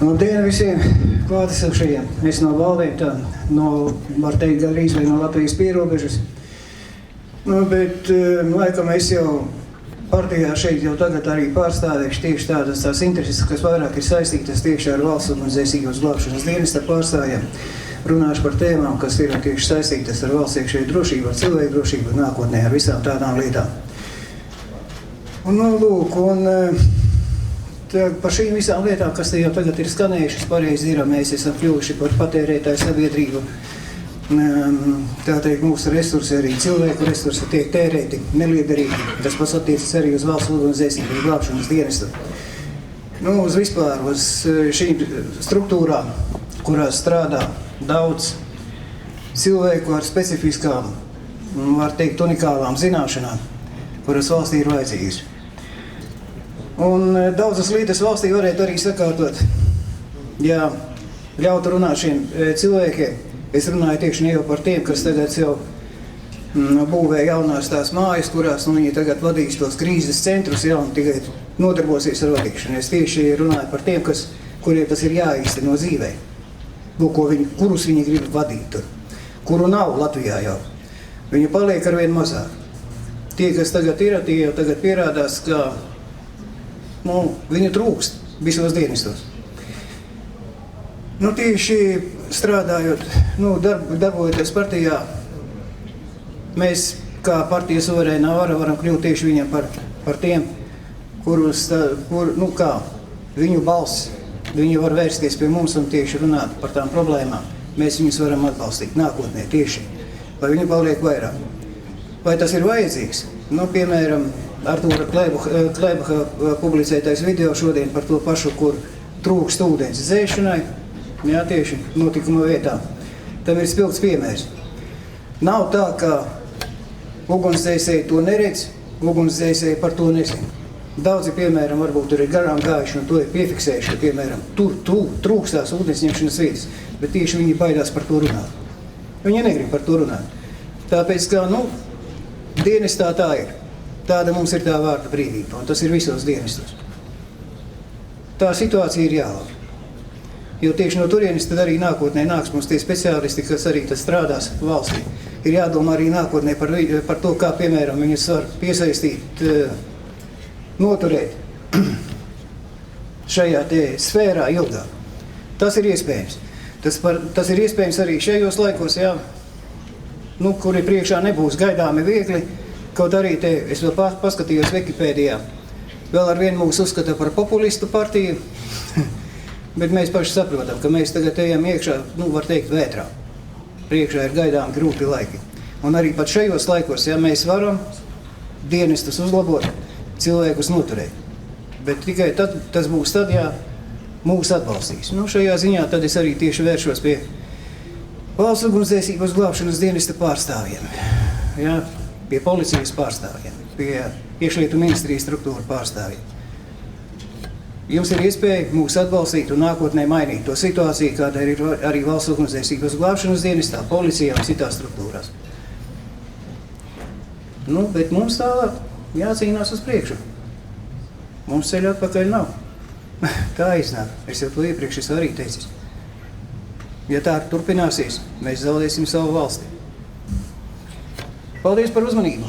Labdien visiem klātesošajiem. Es no Valdiem, tā var teikt, gandrīz vai no Latvijas pierobežas. Bet, laikam, es jau partijā šeit jau tagad arī pārstāvēšu tieši tās intereses, kas vairāk ir saistītas tieši ar valsts ugunsdzēsības glābšanas dienesta pārstāvjiem. Runāšu par tēmām, kas ir tieši saistītas ar valsts iekšējo drošību, ar cilvēku drošību, nākotnē, ar visām tādām lietām. Par šīm visām lietām, kas jau tagad ir skanējušas, pareizi ir, mēs esam kļuvuši par patērētāju sabiedrību. Tā teikt, mūsu resursi, arī cilvēku resursi tiek tērēti neliederīgi. Tas pats attiecas arī uz valsts ugunsdzēsības glābšanas dienestu. Uz vispār, uz šīm struktūrām, kurās strādā daudz cilvēku ar specifiskām, var teikt, unikālām zināšanām, kuras valstī ir vajadzīgas. Un daudzas lietas valstī varētu arī sakārtot, ja ļautu runāt šiem cilvēkiem. Es runāju tieši ne jau par tiem, kas tagad jau būvē jaunās tās mājas, kurās viņi tagad vadīs tos krīzes centrus, un tikai nodarbosies ar vadīšanu. Es tieši runāju par tiem, kuriem tas ir jāīsteno dzīvē, kurus viņi grib vadīt tur, kuru nav Latvijā jau. Viņi paliek arvien mazāk. Tie, kas tagad ir, tie jau tagad pierādās, ka viņu trūkst visos dienestos. Tieši strādājot, darbojoties partijā, mēs kā partijas suverēnā vara varam kļūt tieši viņam par tiem, viņu balss, viņi var vērsties pie mums un tieši runāt par tām problēmām. Mēs viņus varam atbalstīt nākotnē tieši, lai viņi paliek vairāk. Vai tas ir vajadzīgs? Piemēram, Artūra Kleibaha publicētais video šodien par to pašu, kur trūkst ūdens dzēšanai, tieši notikuma vietā. Tam ir spilgts piemērs. Nav tā, ka ugunsdzēsēji to neredz, ugunsdzēsēji par to nezina. Daudzi, piemēram, varbūt tur ir garām gājuši un to ir piefiksējuši, piemēram, tur trūkstās ūdens ņemšanas vietas, bet tieši viņi baidās par to runāt. Viņi negrib par to runāt. Tāpēc, ka, dienestā tā ir. Tāda mums ir tā vārda brīvība, un tas ir visos dienestos. Tā situācija ir jālaba. Jo tieši no turienes tad arī nākotnē nāks mums tie speciālisti, kas arī tas strādās valstī. Ir jādomā arī nākotnē par to, kā, piemēram, viņus var piesaistīt, noturēt šajā te sfērā ilgāk. Tas ir iespējams. Tas ir iespējams arī šajos laikos, kuri priekšā nebūs gaidāmi viegli. Kaut arī es vēl paskatījos Wikipēdijā, vēl ar vienu mūs uzskata par populistu partiju, bet mēs paši saprotam, ka mēs tagad ejam iekšā, var teikt, vētrā. Priekšā ir gaidām grūti laiki. Un arī pat šajos laikos, mēs varam dienestus uzlabot, cilvēkus noturēt. Bet tikai tas būs tad, ja mūs atbalstīs. Šajā ziņā tad es arī tieši vēršos pie valsts ugunsdzēsības glābšanas dienesta pārstāvjiem. Pie policijas pārstāvjiem, pie iekšlietu ministrijas struktūra pārstāvjiem. Jums ir iespēja mūs atbalstīt un nākotnē mainīt to situāciju, kāda ir arī valsts ugunsdzēsības glābšanas dienestā, policijā un citās struktūrās. Bet mums tālāk jācīnās uz priekšu. Mums ceļu atpakaļ nav. Tā iznāk. Es jau to iepriekš esmu arī teicis. Ja tā turpināsies, mēs zaudēsim savu valsti. Paldies par uzmanību!